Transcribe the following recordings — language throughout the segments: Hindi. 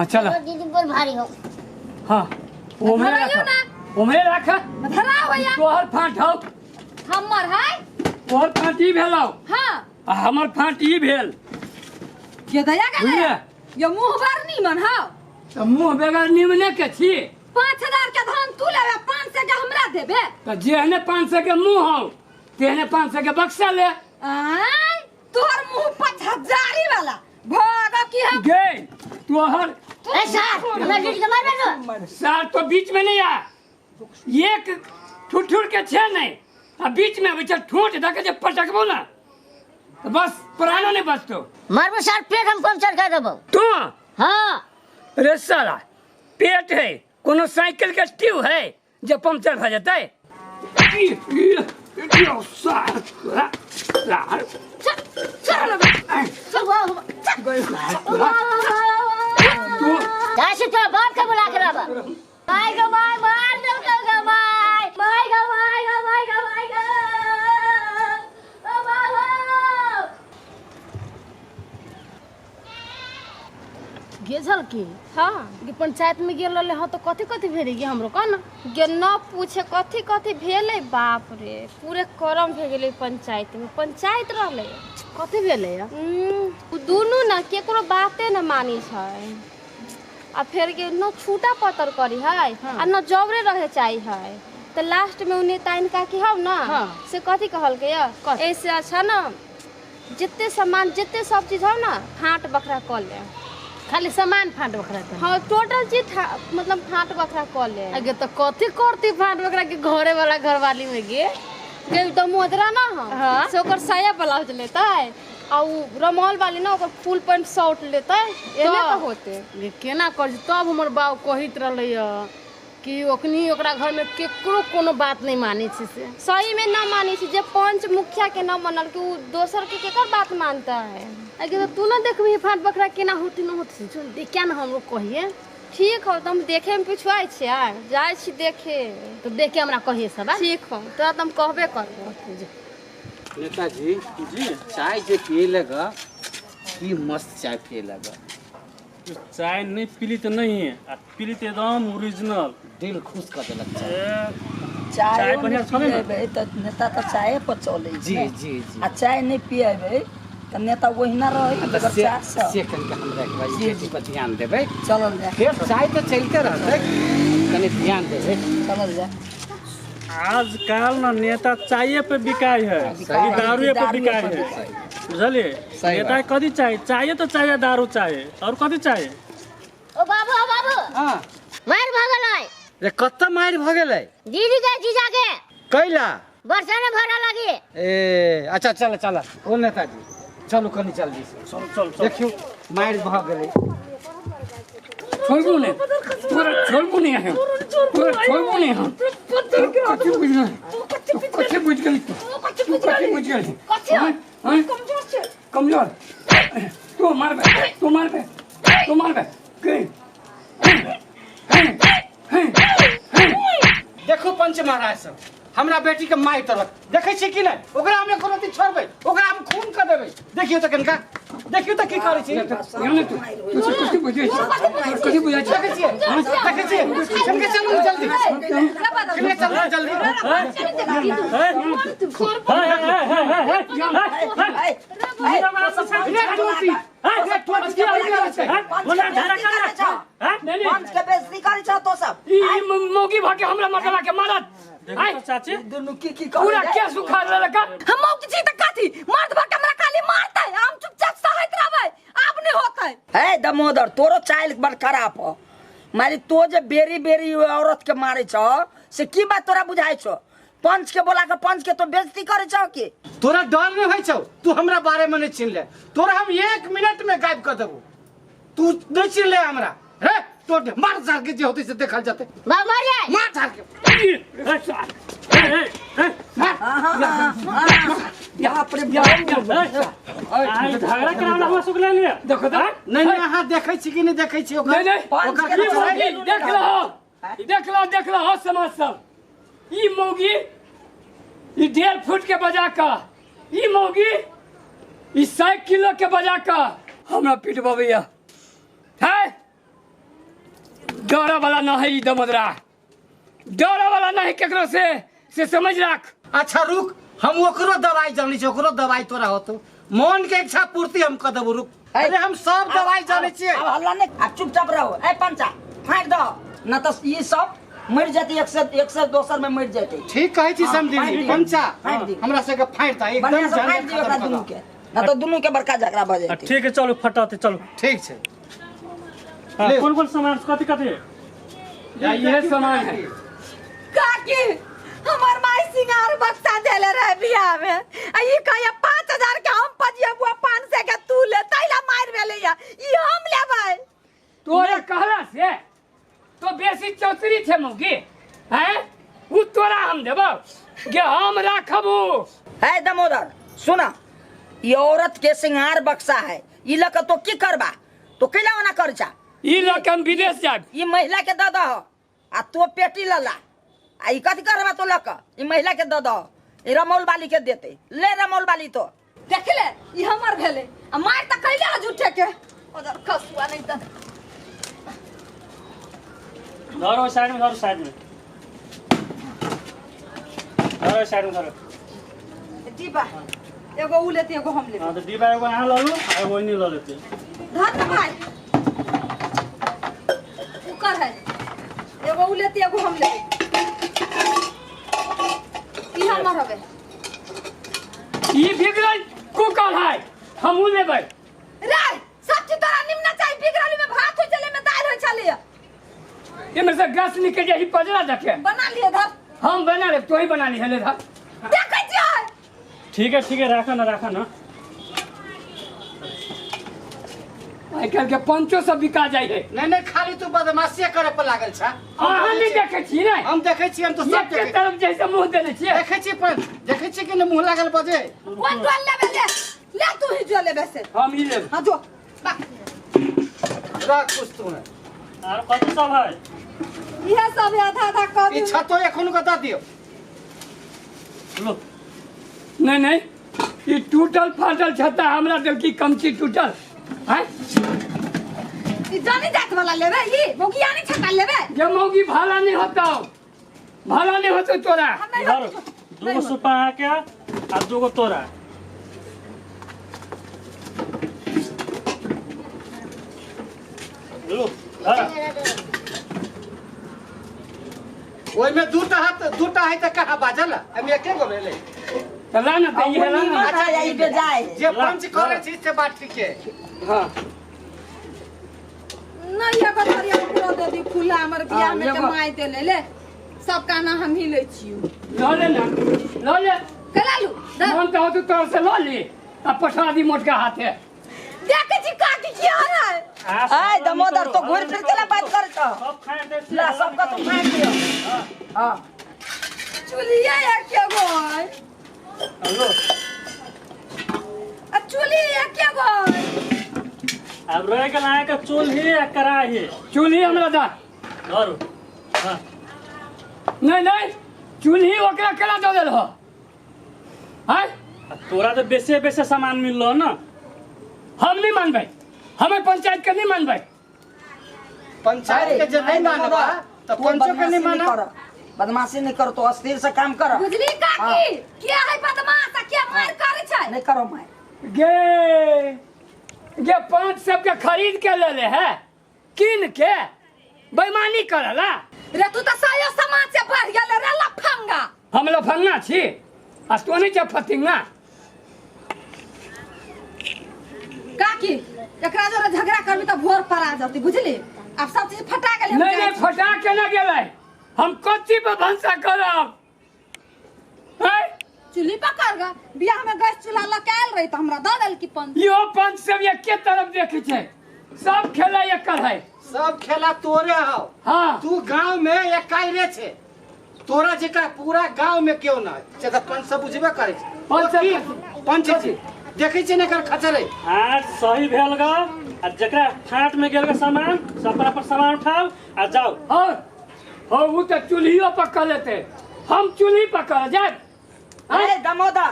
हाँ चला दीदी पर भारी हो। हाँ ओमे रखा धराओ भैया तोहर फाट हो हमर है तोहर फाट ई भेलौ हां आ हमर फाट ई भेल के दया के बुझलिए ये मुंह भर नीमन हां त मुंह बेगर निमने के छी 5000 के धान तू लेबे 500 के हमरा देबे त जेहने 500 के मुंह हो तेहने 500 के बक्सा ले आय तोहर मुंह 5000 वाला भागा की हम गे तोहर ए सर हमरा दीदी के मार दो। सार तो बीच में नहीं आ एक ठुठुर के छे नहीं अब बीच में बच्चा ठोट दके जब पटकबो ना तो बस प्राणों नहीं बचतो मारबो सर पेट हम पंचर कर देबो। तो हां रे साला पेट है कोनो साइकिल के ट्यूब है जो पंचर भ जतै कैसे तो बाप का बुला के लाबा माय गो माय मार दो गो माय माय गो माय गो माय गो माय गो ओ बाबा गेजल की हाँ कि पंचायत में गेल रहे हाँ तो कथी कथी भेल गे हमरो कह ना गे न पूछे कथी कथी भेले बाप रे पूरे करम भे गेले पंचायत में पंचायत रहले कथी भेले दुनू ना केकरो बाते न मानी छै आ फिर के न छूटा पतर करी है आ न जबरे रहे चाही है तो लास्ट में उन्हें ताइन का कि हम ना से कथी कहल के ऐसे अच्छा ना जितने सामान जितने सब चीज हो ना फाट बकरा कर ले खाली सामान फाट बकरा हाँ टोटल चीज मतलब फाट बकरा कर ले आगे तो कथी करती फाट बकरा के घरे वाला घरवाली में गे तो मोदरा ना हो से ओकर साया ब्लाउज लेता है और रमौल वाली ना ओकर फुल पैंट शर्ट लेता है एने का होते गे केना कर तब हमर बाऊ कहित रहले कि ओकनी ओकरा घर में केकरो कोनो बात नहीं माने छै से सही में ना मानी छी जे पंच मुखिया के ना मनल कि उ दोसर के केकर बात मानता है आगे तो तू ना देखबी फाट बकरा केना होती न होती चल देखिया ना हमरो कहिए ठीक हो तुम देखे में पिछुआई छी जाय छी देखे तो देख के हमरा कहिए सब ठीक हो तोरा तुम कहबे करबो नेताजी जी चाय जे पिए लगा की मस्त चाय पिए लगा चाय नहीं पीली तो नहीं है पीली तो एकदम ओरिजिनल दिल खुश कर देलक चाय चाय बढ़िया थोड़े ना तो नेता तो चाय पर चले जी जी जी आ चाय नहीं पिएबे तो नेता वही ना रहे से कनिक हमरा एक बार ये पर ध्यान देबै चलल जाए फिर चाय तो चलते रहते कनि ध्यान देबै चलल जाए आजकल ना नेता चाय पे बिकाय है दारू पे बिकाय है बुझलिए नेता कथी चाहिए चाय तो चाहिए दारू चाहिए और कथी चाहिए ओ बाबू हां मार भागल है रे कत्ता मार भ गेलै दीदी के जीजा के कैला वर्षा ने भरा लगी ए अच्छा चल चल ओ नेताजी चलो कनी जल्दी से चल देखियो मार भ गेलै छोड़बो ने तोरा छोड़बो नहीं है तोरा छोड़बो नहीं हम कथी बुझना कथी बुझ गेली तू कथी बुझ गेली कमजोर तू मारबे के देखो पंच महाराज सब हमरा बेटी के माय तरफ देखै छी कि नहीं ओकरा हम कोनो दिन छोड़बै ओकरा हम खून कर देबै देखियो त कनका देखियो त की करै छी यानी तू कथी बुझै छी कथी बुझै छी देखै छी चल के चलो जल्दी चल जल्दी मौगी भाके हमरा मरला के मारत चाची पूरा क्या सुखा ललका हम मौक छी त कथी मर्द भर के हमरा खाली मारतै हम चुपचाप सहैत रहबै अब नहीं होतै हे दमोदर तोरो चाइल बड़ खराब हो मारी तो जे बेरी बेरी औरत के मारे छ से की बात तोरा बुझाइ छ पंच के बोला के पंच के तो बेइज्जती करे छ के तोरा डर नहीं होय छौ तू हमरा बारे में नहीं छीन ले तोरा हम 1 मिनट में गायब कर देबो तू नहीं छीन ले हमरा हे तो मार झाड़ के जे होतै से देखल जाते मार जाए मार झाड़ के बाप रे झगड़ा करावला हुआ सुख ले लिया देखो तो नहीं नहीं हां देखै छी कि नहीं देखै छी ओकर नहीं देख लो समाज सब ई मौगी ई 1.5 फुट के बजा का ई मौगी ई 100 किलो के बजा का हमरा पीटबा भैया है डरा वाला ना है ई दमोदरा, डरा वाला ना है केकरो से समझ राख। अच्छा रुक, हम ओकरो दवाई जानी छी, ओकरो दवाई तोरा होतो, मन के इच्छा पूर्ति हम कर देबो। रुक, अरे हम सब दवाई जाने छी। अब हल्ला नहीं, आप चुपचाप रहो। ए पंचा फाड़ दो, न तो ये सब मर जाती, एक से दोसर में मर जाती। ठीक कहे छी समझी पंचा, फाड़ दी। हमरा से के फाड़ता एकदम बढ़िया से जान फाड़ दियो ओकरा दुनू के, न तो दुनू के बड़का झगड़ा भ जाती। ठीक है चलो फटाते चलो। ठीक छे। कौन कौन सामान कथी कथी ये सामान है। काकी हमार माई सिंगार बक्सा देले रहे बियाह में, आ ई कहिया 5000 के हम पजिया बुआ 500 के तू ले, तैला मार भेले या ई हम लेबै। तोरा कहला से तो बेसी चौतरी छे मौगी हैं, उ तोरा हम देबो के हम राखबू। है दमोदर सुना, ये औरत के सिंगार बक्सा है, ई लक तो की करबा, तो कैला ओना कर जा। ई लक हम विदेश जाब। ई महिला के दद हो, आ तो पेटी लला, आ ई कथी करबा तो लक, ई महिला के दद हो, ई रमौल बाली के देते, ले रमौल बाली तो देख ले ई हमर भेले, आ मार त कैला झूठे के उधर खसुआ नहीं त धरो साइड में, धरो साइड में, धरो साइड में धरो। दीबा एगो उ लेते एगो हम लेते। हाँ तो डिब्बा एगो यहाँ ल लू, एगो इन्हीं ल लेते। धर न भाई उकर है, एगो उ लेते एगो हम लेते। ई हमर हवे, ई बिगड़ल कुकर है, हमहू लेबै। रे सब चीज तोरा निम्न चाहिए, बिगड़ल में भात हो चले में दाल हो चले, एमे से गैस निकल जाई पजरा देखे। बना लिए धर, हम बना ले, तो ही बना ली है ले धर। देखे छियै ठीक है रखा ना रखा ना। आई काल के पंचो सब बिका जाई है। नहीं खाली तू बदमाशी करे पर लागल छ। अहाँ नहीं देखे छी नहीं, हम देखे छी, हम तो सब एक देखे तरफ जैसे मुंह देने छी। देखे छी, पर देखे छी कि न मुंह लागल बजे। कौन जोल लेबे ले तू ही जोल लेबे से। हम ही लेब। हां जो रख कुछ तू है और कथी सब है? यह सब आधा आधा कर ई छतो एखन को द दियो। लो नहीं ये टूटल फाटल छता हमरा दिल की कमची टूटल है। ई जानी जात वाला लेबे, ई मोगियानी छटा लेबे। ये मौगी भाला नहीं होता, भाला नहीं होता तोरा। धरो, दूगो सुपा के और दूगो तोरा। लो धर। ओइ में दूटा है त कहा बाजल, हम एके गो भेले। चला ना दे ये ना। अच्छा यही पे जाए। जे पंच करे छी से बात ठीक है। हां नहीं एगो थरिया पूरा दे दी खुला, हमर बियाह में के माई दे ले सब काना हम ही ले छियो। लो ले ना, लो ले। कला लू मन तो हो तो तोर से लो ले, अब पठा दी मोटका हाथे। देखे छी काकी की हो रहा है। आय दमोदर तो घूर फिर के बात कर छ। सब खाए दे ला सबका तो फाड़ दियो। हां चुलिया एक के गो है, लो आ चुली एक के गो है। अब रह के लाए के चूल्ही या कढ़ाई। चूल्ही हमरा दा। धरो हां नहीं चूल्ही ओकरा केला दे देल हो हैं। तोरा तो बेसे सामान मिललो ना। हम नहीं मानबै, हमें पंचायत के नहीं मानबै। पंचायत के जे नहीं मानबा तो पंचो के नहीं माना। बदमाशी नहीं करो, तो अस्थिर से काम करो। बुझली काकी क्या है बदमाश, क्या मार करे छै। नहीं करो मैं ये 500 के खरीद के ले ले है, किन के बेईमानी करला। रे तू तो सायो समाज से बढ़ गेल रे लफंगा। हम लफंगा छी, आ तो नहीं जब फतिंगा। काकी एकरा जोरे झगड़ा करबी त भोर परा जाती, बुझली। अब सब चीज फटा गेल। नहीं फटा के ना गेलै, हम कच्ची पे भंसा करब। हैं चूल्ही पकड़ गा, बियाह में गैस चूल्हा लगायल रही त हमरा द देल की पंच। यो 500 एके तरफ देखे छै, सब खेला एकर है। सब खेला तोरे हो। हाँ तू गांव में एकाइरे छे, तोरा जेका पूरा गांव में क्यों ना से त पंच सब बुझबे करे छै। पंच जी देखै छै ने कर खचरे। आज सही भेल ग। आ जकरा फाट में गेल सामान सब पर सामान उठाओ आ जाओ। और वो तो चूल्हियो पकड़ लेते, हम चूल्ही पकड़ जाए। अरे दमोदर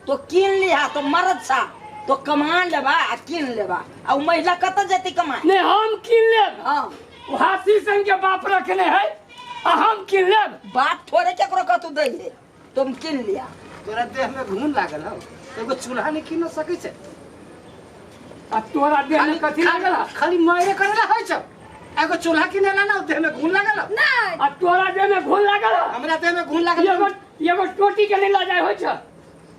तो किन लिहा, तो मरद सा तो कमान लेबा आ किन लेबा। आ महिला कत जती कमाए। नहीं हम किन लेब। हां हाथी संग के बाप रखने है आ हम किन लेब। बाप थोड़े केकरो कतू दे ले तुम किन लिया। तोरा देह में घून लागल हो एगो चूल्हा नहीं किन सकै छै आ तोरा देह में कथी लागल है? खाली मारे करला होइ छ एगो चूल्हा किनेला ना देह में घून लागल हो। नहीं आ तोरा देह में घून लागल है? हमरा देह में घून लागल एगो टोटी के नहीं ला जाए होइ छ।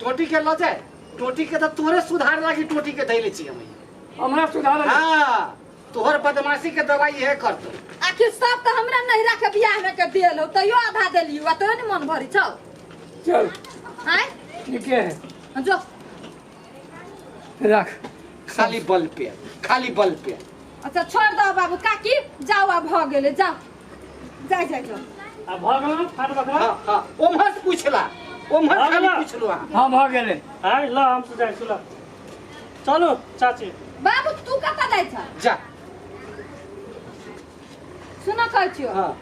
टोटी के ल जाए टोटी के तो तोरे सुधार लागी टोटी के दैले छी हम। हमरा सुधार हां तोहर बदमाशी के दवाई यह करतो। आखिर सब तो हमरा नहिरा के बियाह में के दियल हो तैयो आधा देलियो आ तो नहीं मन भरी छौ। चल हैं ठीक है जो रख। खाली बल पे अच्छा छोड़ दो बाबू काकी जाओ अब भ गेले जाओ जाय जाय जाओ। आ भऽ गेल फाट बकरा। हां हां ओम्हर से पूछला ओम्हर हाँ, खाली हाँ। पूछलो हां हाँ भ गेले। आइ ल हम से जाइ सुला चलो चाची। बाबू तू कत जाय छ? जा सुना कहै छियो हां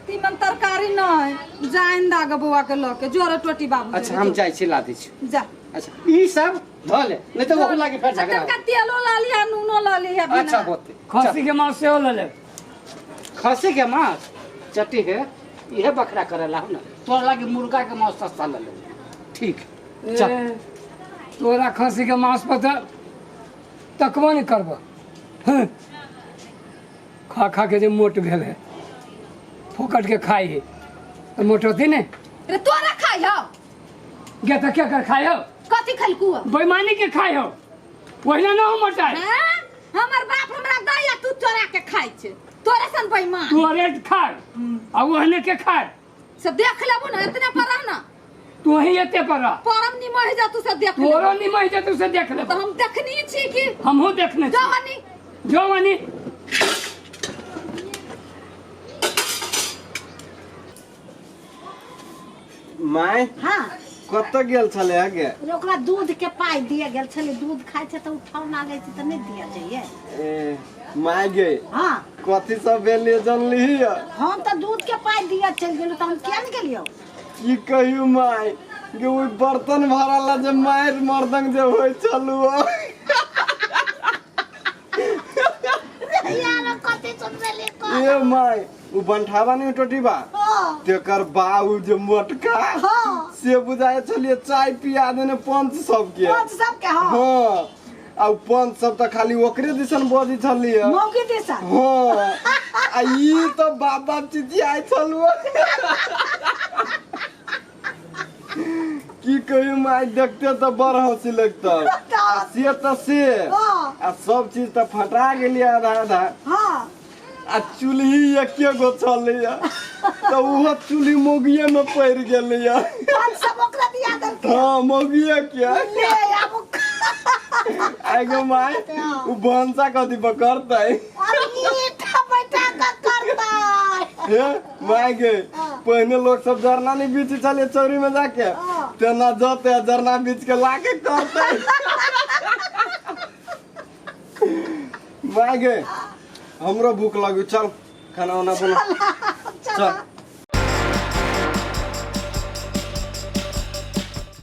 तीमन तरकारी नहीं जाइन दाग बुआ के ल के जोरे टोटी बाबू। अच्छा हम जाइ छी ला दै छी। जा अच्छा ई सब धले नहीं तो वो लागी फेर झगड़ा का तेलो ला लिया नूनो ला लिया बिना। अच्छा होते खसी के मांस से हो ले। खसी के मांस चट्टी है यह बकरा करेला हो ना तोरा लागी मुर्गा के मांस सस्ता ले ले ठीक चल ए, तोरा खसी के मांस पर तकबो नहीं करब। खा खा के जो मोट भेल है फोकट के खाई है तो मोट होती नहीं। रे तोरा खाई हो क्या तो क्या कर खाए हो? कथी खलकू हो? बेईमानी के खाए हो वही ना हो मोटा है। हैं? हमर बाप हमरा दैया तू चोरा के खाई छे तोरे सन बेईमान। तू अरे खाए और वहने के खाए सब देख लेबू ना इतने पर रह ना तू वही एते पर रह। परम निमह जा तू सब देख तोरो ले नहीं मही तू से देख ले। तो हम देखनी छी कि हमहू देखने छी। जवानी जो मनी माय हाँ कत गेल छले आगे ओकरा दूध के पाई दिया गेल छले दूध खाइ छै त उठाव ना लै छै त नहीं दिया जाइए। ए माय गे हाँ कथी सब भेलिए जानली हम त दूध के पाई दिया चल गेलो त हम किया नहीं गेलियो। की कहियो माय गे ओइ बर्तन भरला जे मायर मर्दंग जे होय चलू यार कते सुनले को ए माय उ बंठावा नहीं टोटी बा तेकर बाऊ जे मोटका से बुझाए छलिए चाय पिया देने पंच सबके सब के हां हां आ पंच सब त खाली ओकरे दिसन बजी छलिए मौके दिसा हां आ ई तो बाप बाप चिचियाई छलुआ की कहियो माय देखते तो बड़ हंसी लगता से तो से आ सब चीज तो फटा गेलिए आधा आधा हां आ चूल्ही एके गो छलैया तो उहो चूल्ही मोगिए में पड़ गेलैया सब ओकरा दिया दे हाँ मोगिए क्या ले आब आगो माय उ भंसा कथी पकड़तै मीठा बैठा का करता हे माय गे पहले लोग सब जरना नहीं बीच चले चौरी में जाके तेना जते जरना बीच के लाके करते माय गे हमरो भूख लगी चल खाना वाना बना चल